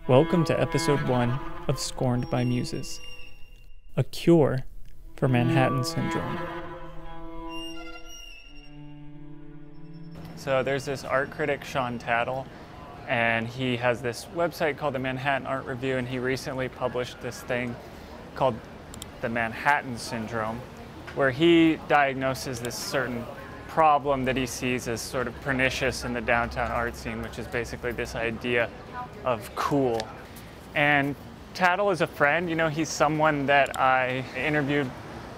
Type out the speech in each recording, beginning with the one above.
Welcome to episode 1 of Scorned by Muses, a cure for Manhattan Syndrome. So there's this art critic, Sean Tatol, and he has this website called the Manhattan Art Review, and he recently published this thing called the Manhattan Syndrome, where he diagnoses this certain problem that he sees as sort of pernicious in the downtown art scene, which is basically this idea of cool. And Tatol is a friend, he's someone that I interviewed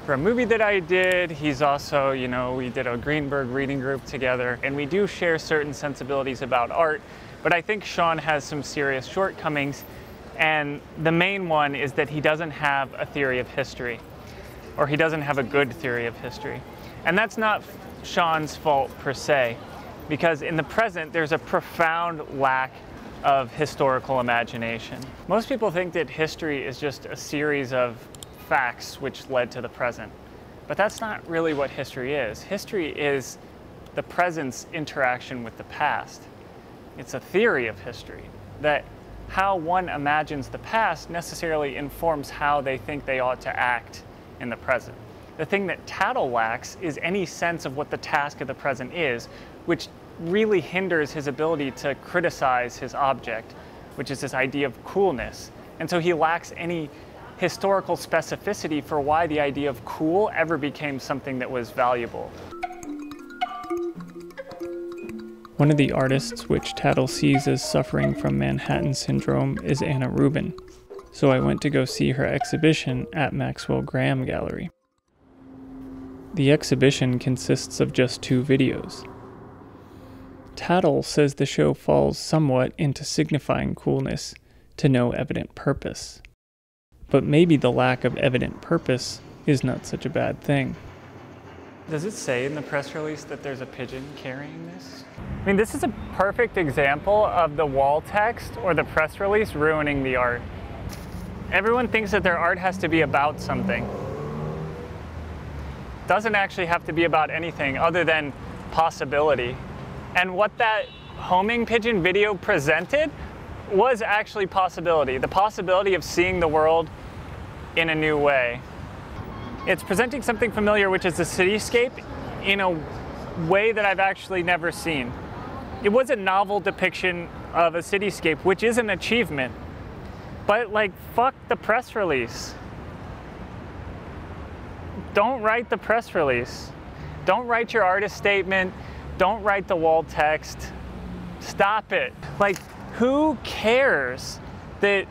for a movie that I did. He's also, we did a Greenberg reading group together, and we do share certain sensibilities about art, but I think Sean has some serious shortcomings, and the main one is that he doesn't have a theory of history, or he doesn't have a good theory of history. And that's not Sean's fault per se, because in the present there's a profound lack of historical imagination. Most people think that history is just a series of facts which led to the present, but that's not really what history is. History is the present's interaction with the past. It's a theory of history, that how one imagines the past necessarily informs how they think they ought to act in the present. The thing that Tatol lacks is any sense of what the task of the present is, which really hinders his ability to criticize his object, which is this idea of coolness. And so he lacks any historical specificity for why the idea of cool ever became something that was valuable. One of the artists which Tatol sees as suffering from Manhattan Syndrome is Anna Rubin, so I went to go see her exhibition at Maxwell Graham Gallery. The exhibition consists of just 2 videos. Tatol says the show falls somewhat into signifying coolness to no evident purpose. But maybe the lack of evident purpose is not such a bad thing. Does it say in the press release that there's a pigeon carrying this? I mean, this is a perfect example of the wall text or the press release ruining the art. Everyone thinks that their art has to be about something. Doesn't actually have to be about anything other than possibility. And what that homing pigeon video presented was actually possibility. The possibility of seeing the world in a new way. It's presenting something familiar, which is the cityscape, in a way that I've actually never seen. It was a novel depiction of a cityscape, which is an achievement. But fuck the press release. Don't write the press release. Don't write your artist statement. Don't write the wall text. Stop it. Who cares that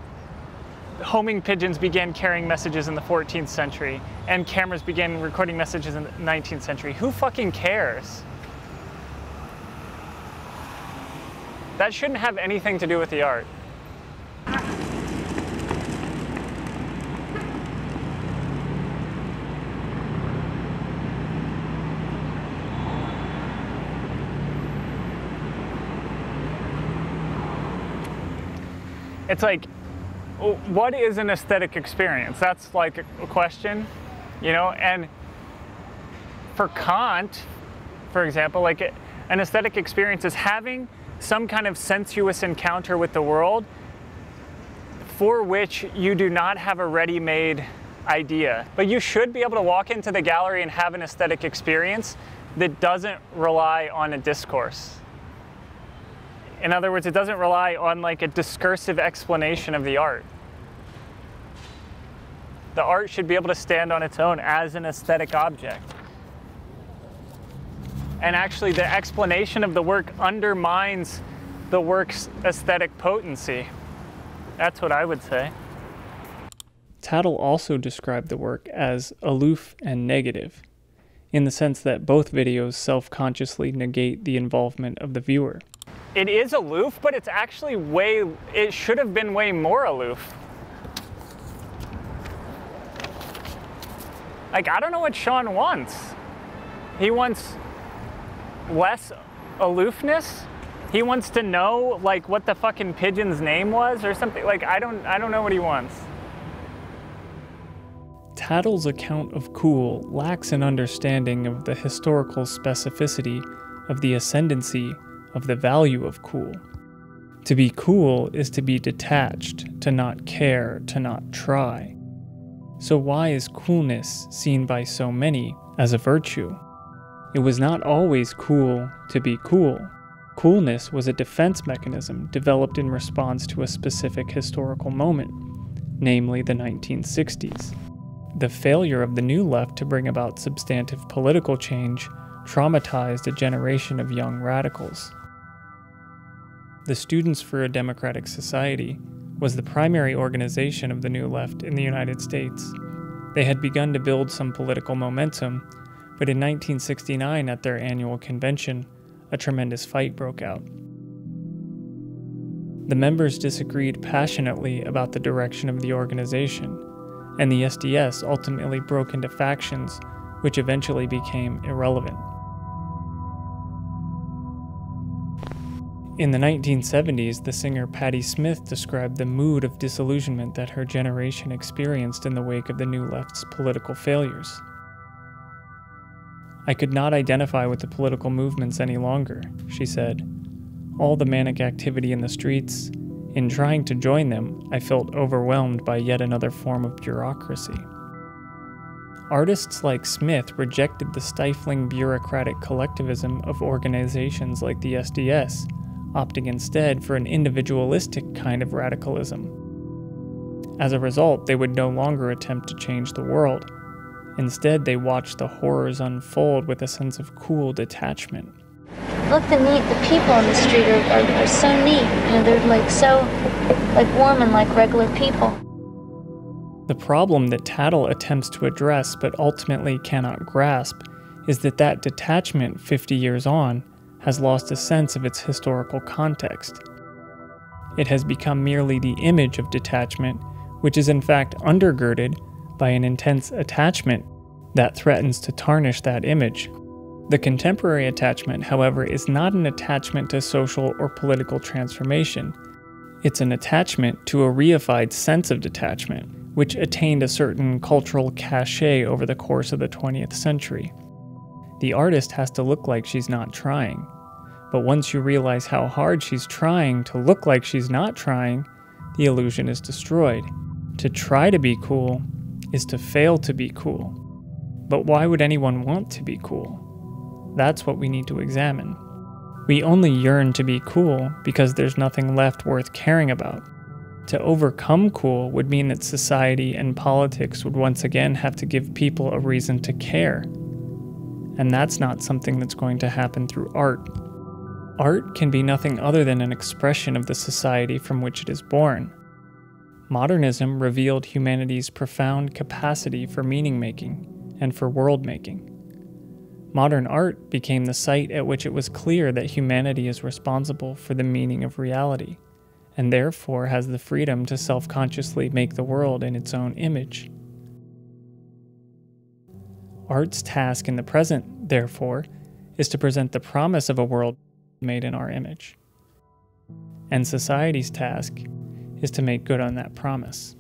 homing pigeons began carrying messages in the 14th century and cameras began recording messages in the 19th century? Who fucking cares? That shouldn't have anything to do with the art. It's what is an aesthetic experience? That's a question, and for Kant, for example, an aesthetic experience is having some kind of sensuous encounter with the world for which you do not have a ready-made idea. But you should be able to walk into the gallery and have an aesthetic experience that doesn't rely on a discourse. In other words, it doesn't rely on a discursive explanation of the art. The art should be able to stand on its own as an aesthetic object. And actually, the explanation of the work undermines the work's aesthetic potency. That's what I would say. Tatol also described the work as aloof and negative, in the sense that both videos self-consciously negate the involvement of the viewer. It is aloof, but it's actually it should have been way more aloof. I don't know what Sean wants. He wants less aloofness. He wants to know what the fucking pigeon's name was or something. I don't know what he wants. Tatol's account of cool lacks an understanding of the historical specificity of the ascendancy of the value of cool. To be cool is to be detached, to not care, to not try. So why is coolness seen by so many as a virtue? It was not always cool to be cool. Coolness was a defense mechanism developed in response to a specific historical moment, namely the 1960s. The failure of the New Left to bring about substantive political change traumatized a generation of young radicals. The Students for a Democratic Society was the primary organization of the New Left in the United States. They had begun to build some political momentum, but in 1969 at their annual convention, a tremendous fight broke out. The members disagreed passionately about the direction of the organization, and the SDS ultimately broke into factions which eventually became irrelevant. In the 1970s, the singer Patti Smith described the mood of disillusionment that her generation experienced in the wake of the New Left's political failures. "I could not identify with the political movements any longer," she said. "All the manic activity in the streets, in trying to join them, I felt overwhelmed by yet another form of bureaucracy." Artists like Smith rejected the stifling bureaucratic collectivism of organizations like the SDS, opting instead for an individualistic kind of radicalism. As a result, they would no longer attempt to change the world. Instead, they watched the horrors unfold with a sense of cool detachment. Look, the people on the street are so neat. You know, they're so warm and like regular people. The problem that Tatol attempts to address but ultimately cannot grasp is that detachment 50 years on has lost a sense of its historical context. It has become merely the image of detachment, which is in fact undergirded by an intense attachment that threatens to tarnish that image. The contemporary attachment, however, is not an attachment to social or political transformation. It's an attachment to a reified sense of detachment, which attained a certain cultural cachet over the course of the 20th century. The artist has to look like she's not trying. But once you realize how hard she's trying to look like she's not trying, the illusion is destroyed. To try to be cool is to fail to be cool. But why would anyone want to be cool? That's what we need to examine. We only yearn to be cool because there's nothing left worth caring about. To overcome cool would mean that society and politics would once again have to give people a reason to care. And that's not something that's going to happen through art. Art can be nothing other than an expression of the society from which it is born. Modernism revealed humanity's profound capacity for meaning-making and for world-making. Modern art became the site at which it was clear that humanity is responsible for the meaning of reality, and therefore has the freedom to self-consciously make the world in its own image. Art's task in the present, therefore, is to present the promise of a world made in our image. And society's task is to make good on that promise.